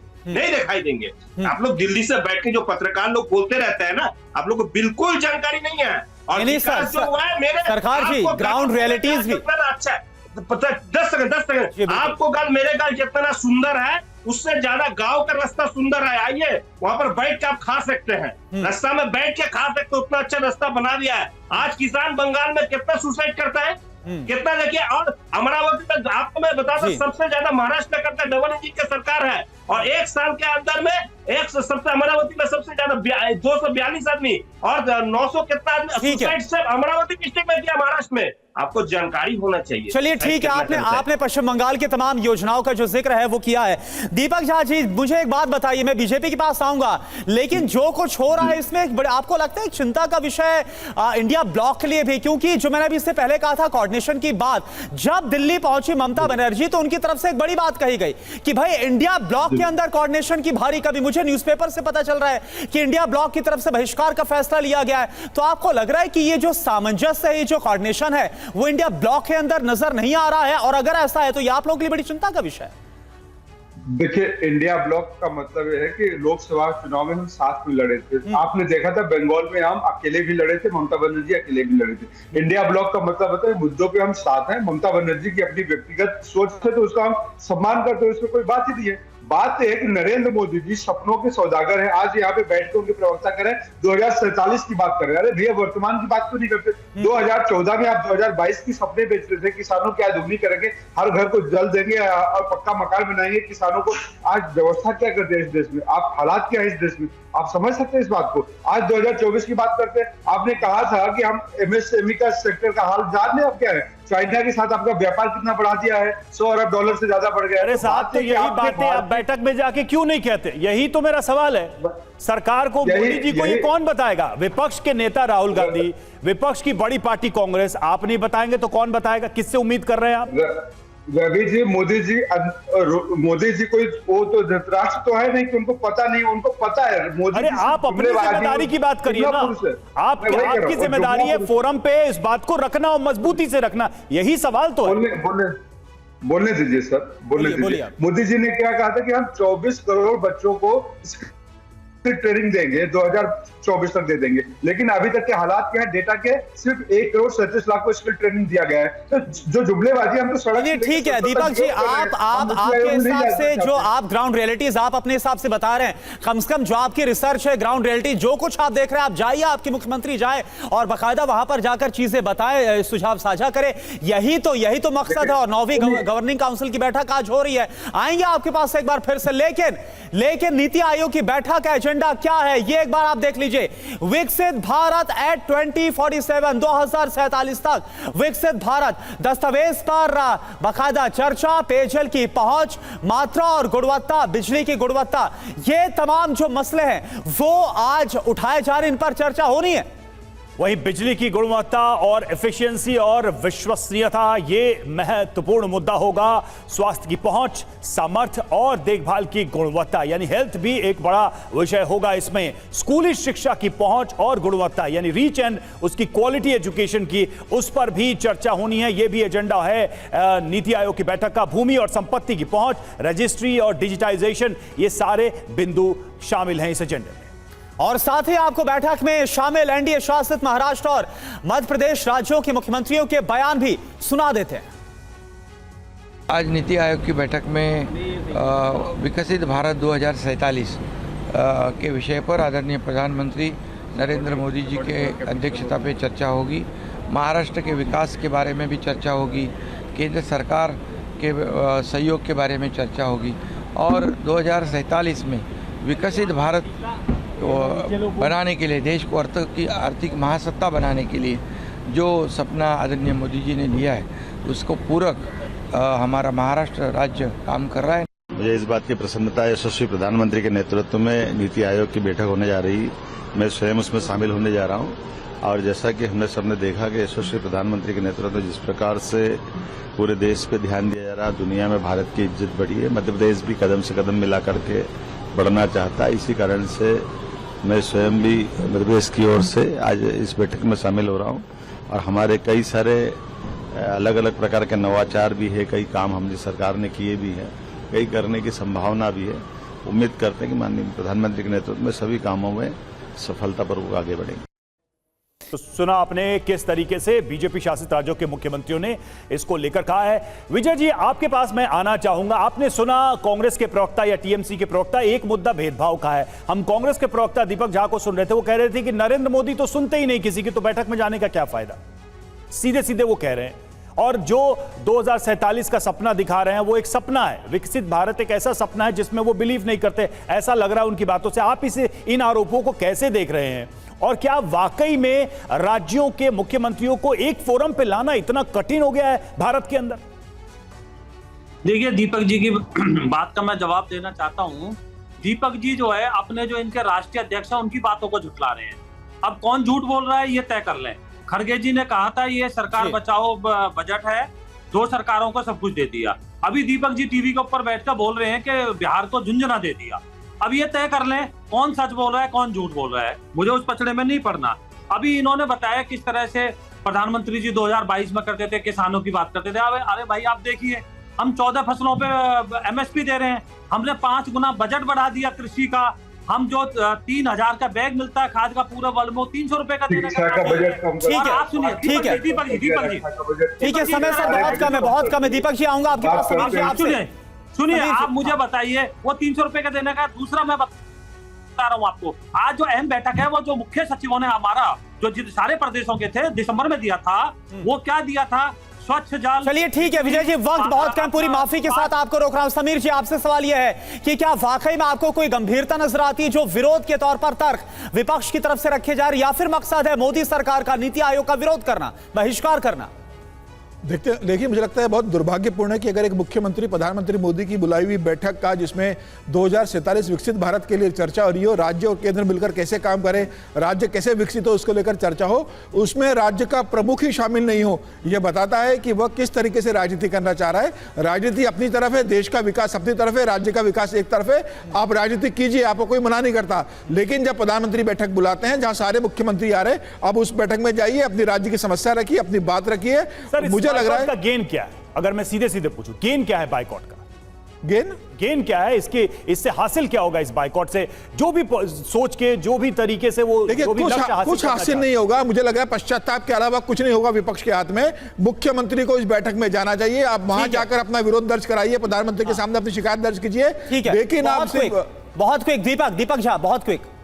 आप लोग दिल्ली से बैठ के जो पत्रकार लोग बोलते रहते हैं ना, आप लोग को बिल्कुल जानकारी नहीं है। और जो हुआ है मेरे सरकार जी, ग्राउंड रियलिटीज भी अच्छा है। 10 सेकंड आपको मेरे गाल जितना सुंदर है उससे ज्यादा गांव का रास्ता सुंदर है। आइए वहां पर बैठ के आप खा सकते हैं, रास्ता में बैठ के खा सकते, उतना अच्छा रास्ता बना दिया है। आज किसान बंगाल में कितना सुसाइड करता है, कितना देखिए। और अमरावती में आपको मैं बताता, सबसे ज्यादा महाराष्ट्र में करता है, डबल इंजन की सरकार है। और एक साल के अंदर में सबसे अमरावती में सबसे ज्यादा 242 आदमी और 900 कितना आदमी सुसाइड से अमरावती डिस्ट्रिक्ट में किया, महाराष्ट्र में। आपको जानकारी होना चाहिए। चलिए ठीक है, आपने पश्चिम बंगाल के तमाम योजनाओं का जो जिक्र है वो किया है। दीपक झा जी, मुझे एक बात बताइए, मैं बीजेपी के पास आऊंगा, लेकिन जो कुछ हो रहा है इसमें आपको लगता है एक चिंता का विषय इंडिया ब्लॉक के लिए भी? क्योंकि जो मैंने अभी इससे पहले कहा था कोऑर्डिनेशन की बात, जब दिल्ली पहुंची ममता बनर्जी तो उनकी तरफ से एक बड़ी बात कही गई कि भाई इंडिया ब्लॉक के अंदर कोऑर्डिनेशन की भारी कमी। मुझे न्यूज़पेपर से पता चल रहा है कि इंडिया ब्लॉक की तरफ से बहिष्कार का फैसला लिया गया है। तो आपको लग रहा है कि ये जो सामंजस्य है, ये जो कोऑर्डिनेशन है, वो इंडिया ब्लॉक के अंदर नजर नहीं आ रहा है? और अगर ऐसा है तो ये आप लोगों के लिए बड़ी चिंता का विषय है। देखिए, इंडिया ब्लॉक का मतलब यह है कि लोकसभा चुनाव में हम साथ में लड़े थे। आपने देखा था बंगाल में हम अकेले भी लड़े थे, ममता बनर्जी अकेले भी लड़े थे। इंडिया ब्लॉक का मतलब होता है मुद्दों पे हम साथ हैं। ममता बनर्जी की अपनी व्यक्तिगत सोच है तो उसका हम सम्मान करते हैं, उसमें कोई बात ही नहीं है। बात है कि नरेंद्र मोदी जी सपनों के सौदागर हैं। आज यहाँ पे बैठ के उनके प्रवक्ता करें 2047 की बात कर रहे हैं। अरे भैया, वर्तमान की बात तो नहीं करते। 2014 में आप 2022 की सपने बेच रहे थे, किसानों की आय दुगनी करेंगे, हर घर को जल देंगे और पक्का मकान बनाएंगे किसानों को। आज व्यवस्था क्या करते हैं इस देश में, आप हालात क्या है इस देश में, आप समझ सकते हैं इस बात को। आज 2024 की बात करते हैं, आपने कहा था कि हम एमएसएमई का सेक्टर का हाल जान लें अब क्या है। चाइना के साथ आपका व्यापार कितना बढ़ा दिया है, $100 अरब से ज्यादा बढ़ गया है। अरे साहब, तो यही बातें आप बैठक में जाके क्यों नहीं कहते? यही तो मेरा सवाल है। सरकार को, मोदी जी को ये कौन बताएगा? विपक्ष के नेता राहुल गांधी, विपक्ष की बड़ी पार्टी कांग्रेस, आप नहीं बताएंगे तो कौन बताएगा? किससे उम्मीद कर रहे हैं आप? रवि जी, मोदी जी कोई वो तो धृतराष्ट्र तो है नहीं कि उनको पता नहीं, उनको पता है। मोदी अरे आप अपनी जिम्मेदारी की बात करिए ना। आपकी जिम्मेदारी है फोरम पे इस बात को रखना और मजबूती से रखना, यही सवाल तो है। बोलने दीजिए सर, बोलने दीजिए। मोदी जी ने क्या कहा था कि हम 24 करोड़ बच्चों को ट्रेनिंग देंगे, 2024 तक दे देंगे, लेकिन अभी तक के हालात क्या है? डेटा के सिर्फ 1 करोड़ 37 लाख को स्किल ट्रेनिंग दिया गया है। तो जो जुमलेबाजी हम तो सड़क। ठीक है दीपक जी, आप आपके हिसाब से जो आप ग्राउंड रियलिटीज आप अपने हिसाब से बता रहे हैं, कम से कम जो आपकी रिसर्च है, ग्राउंड रियलिटी, जो कुछ आप देख रहे हैं, आप जाइए, आपके मुख्यमंत्री जाए और बाकायदा वहां पर जाकर चीजें बताए, सुझाव साझा करे। यही तो मकसद है। और 9वीं गवर्निंग काउंसिल की बैठक आज हो रही है, आएंगे आपके पास एक बार फिर से। लेकिन नीति आयोग की बैठक का एजेंडा क्या है ये एक बार आप देख लीजिए। विकसित भारत एट 2047, 2047 तक विकसित भारत दस्तावेज पर बाकायदा चर्चा, पेयजल की पहुंच, मात्रा और गुणवत्ता, बिजली की गुणवत्ता, ये तमाम जो मसले हैं वो आज उठाए जा रहे हैं, इन पर चर्चा होनी है। वहीं बिजली की गुणवत्ता और एफिशिएंसी और विश्वसनीयता, ये महत्वपूर्ण मुद्दा होगा। स्वास्थ्य की पहुंच, सामर्थ्य और देखभाल की गुणवत्ता यानी हेल्थ भी एक बड़ा विषय होगा इसमें। स्कूली शिक्षा की पहुंच और गुणवत्ता यानी रीच एंड उसकी क्वालिटी एजुकेशन की, उस पर भी चर्चा होनी है। यह भी एजेंडा है नीति आयोग की बैठक का। भूमि और संपत्ति की पहुंच, रजिस्ट्री और डिजिटाइजेशन, ये सारे बिंदु शामिल हैं इस एजेंडे में। और साथ ही आपको बैठक में शामिल एनडीए शासित महाराष्ट्र और मध्य प्रदेश राज्यों के मुख्यमंत्रियों के बयान भी सुना देते हैं। आज नीति आयोग की बैठक में विकसित भारत 2047 के विषय पर आदरणीय प्रधानमंत्री नरेंद्र मोदी जी के अध्यक्षता पे चर्चा होगी। महाराष्ट्र के विकास के बारे में भी चर्चा होगी, केंद्र सरकार के सहयोग के बारे में चर्चा होगी और 2047 में विकसित भारत बनाने के लिए, देश को आर्थिक महासत्ता बनाने के लिए जो सपना आदरणीय मोदी जी ने लिया है, उसको पूरक हमारा महाराष्ट्र राज्य काम कर रहा है। मुझे इस बात की प्रसन्नता है, यशस्वी प्रधानमंत्री के नेतृत्व में नीति आयोग की बैठक होने जा रही, मैं स्वयं उसमें शामिल होने जा रहा हूँ। और जैसा कि हमने सबने देखा कि यशस्वी प्रधानमंत्री के नेतृत्व में जिस प्रकार से पूरे देश पे ध्यान दिया जा रहा, दुनिया में भारत की इज्जत बढ़ी है। मध्य प्रदेश भी कदम से कदम मिला करके बढ़ना चाहता है। इसी कारण से मैं स्वयं भी मध्य प्रदेश की ओर से आज इस बैठक में शामिल हो रहा हूँ। और हमारे कई सारे अलग अलग प्रकार के नवाचार भी है, कई काम हमारी सरकार ने किए भी हैं, कई करने की संभावना भी है। उम्मीद करते हैं कि माननीय प्रधानमंत्री के नेतृत्व में सभी कामों में सफलतापूर्वक आगे बढ़ेंगे। तो सुना आपने किस तरीके से बीजेपी शासित राज्यों के मुख्यमंत्रियों ने इसको लेकर कहा है। विजय जी, आपके पास मैं आना चाहूंगा। आपने सुना कांग्रेस के प्रवक्ता या टीएमसी के प्रवक्ता, एक मुद्दा भेदभाव का है। हम कांग्रेस के प्रवक्ता दीपक झा को सुन रहे थे, वो कह रहे थे कि नरेंद्र मोदी तो सुनते ही नहीं किसी की, तो बैठक में जाने का क्या फायदा, सीधे सीधे वो कह रहे हैं। और जो 2047 का सपना दिखा रहे हैं वो एक सपना है, विकसित भारत एक ऐसा सपना है जिसमें वो बिलीव नहीं करते, ऐसा लग रहा है उनकी बातों से। आप इन आरोपों को कैसे देख रहे हैं और क्या वाकई में राज्यों के मुख्यमंत्रियों को एक फोरम पे लाना इतना कठिन हो गया है भारत के अंदर? देखिए, दीपक जी की बात का मैं जवाब देना चाहता हूं। दीपक जी जो है अपने जो इनके राष्ट्रीय अध्यक्ष हैं उनकी बातों को झुठला रहे हैं। अब कौन झूठ बोल रहा है ये तय कर लें। खड़गे जी ने कहा था ये सरकार बचाओ बजट है, 2 सरकारों को सब कुछ दे दिया। अभी दीपक जी टीवी के ऊपर बैठकर बोल रहे हैं कि बिहार को झुंझुना दे दिया। अब ये तय कर लें कौन सच बोल रहा है कौन झूठ बोल रहा है, मुझे उस पचड़े में नहीं पड़ना। अभी इन्होंने बताया किस तरह से प्रधानमंत्री जी 2022 में करते थे, किसानों की बात करते थे। अरे भाई आप देखिए, हम 14 फसलों पे एमएसपी दे रहे हैं, हमने 5 गुना बजट बढ़ा दिया कृषि का। हम जो 3000 का बैग मिलता है खाद का पूरा वर्ल्ड में 300 रुपए का देने का बजट। ठीक है, आप सुनिए ठीक है, दीपक जी ठीक है, समय सर बहुत कम है। दीपक जी आऊंगा आपके पास, समीर जी आपसे सुनिए, आप मुझे बताइए वो 300 रुपए का देने का। दूसरा मैं बता रहा हूँ आपको, आज जो अहम बैठक है वो जो मुख्य सचिवों ने हमारा जो सारे प्रदेशों के थे दिसंबर में दिया था, वो क्या दिया था, स्वच्छ जल। चलिए ठीक है विजय जी, वक्त बहुत कम, पूरी माफी के साथ आपको रोक रहा हूं। समीर जी आपसे सवाल यह है कि क्या वाकई में आपको कोई गंभीरता नजर आती है जो विरोध के तौर पर तर्क विपक्ष की तरफ से रखे जा रहे, या फिर मकसद है मोदी सरकार का नीति आयोग का विरोध करना, बहिष्कार करना? देखिए मुझे लगता है बहुत दुर्भाग्यपूर्ण है कि अगर एक मुख्यमंत्री प्रधानमंत्री मोदी की बुलाई हुई बैठक का जिसमें 2047 विकसित भारत के लिए चर्चा हो रही हो, राज्य और केंद्र मिलकर कैसे काम करें, राज्य कैसे विकसित हो उसको लेकर चर्चा हो, उसमें राज्य का प्रमुख ही शामिल नहीं हो, यह बताता है कि वह किस तरीके से राजनीति करना चाह रहा है। राजनीति अपनी तरफ है, देश का विकास अपनी तरफ है, राज्य का विकास एक तरफ है। आप राजनीति कीजिए, आपको कोई मना नहीं करता, लेकिन जब प्रधानमंत्री बैठक बुलाते हैं जहां सारे मुख्यमंत्री आ रहे हैं, अब उस बैठक में जाइए, अपनी राज्य की समस्या रखिए, अपनी बात रखिए। मुझे लग रहा है का गेन क्या है, अगर मैं सीधे सीधे पूछूं, गेन क्या है बाइकॉट का? गेन क्या है इससे हासिल क्या होगा? इस बाइकॉट से जो भी सोच के जो भी तरीके से वो देखिए कुछ हासिल नहीं होगा। मुझे लग रहा है पश्चाताप के अलावा कुछ नहीं होगा विपक्ष के हाथ में। मुख्यमंत्री को इस बैठक में जाना चाहिए, आप वहां जाकर अपना विरोध दर्ज कराइए, प्रधानमंत्री के सामने अपनी शिकायत दर्ज कीजिए। लेकिन आप बहुत क्विक दीपक झा, बहुत क्विक।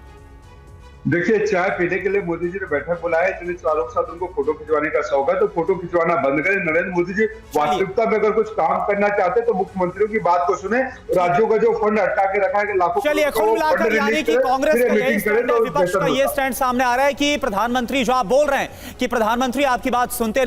देखिए, चाय पीने के लिए मोदी जी ने बैठक बुलाया, इतने चारों के साथ उनको फोटो खिंचवाने का शौक है तो फोटो खिंचवाना बंद करें। नरेंद्र मोदी जी वास्तविकता में अगर कुछ काम करना चाहते तो मुख्यमंत्रियों की बात को सुने, राज्यों का जो फंड अटका के रखा है लाखों। चलिए, कुल मिलाकर यानी कि कांग्रेस का ये स्टैंड है, विपक्ष का ये स्टैंड सामने आ रहा है कि प्रधानमंत्री, जो आप बोल रहे हैं कि प्रधानमंत्री आपकी बात सुनते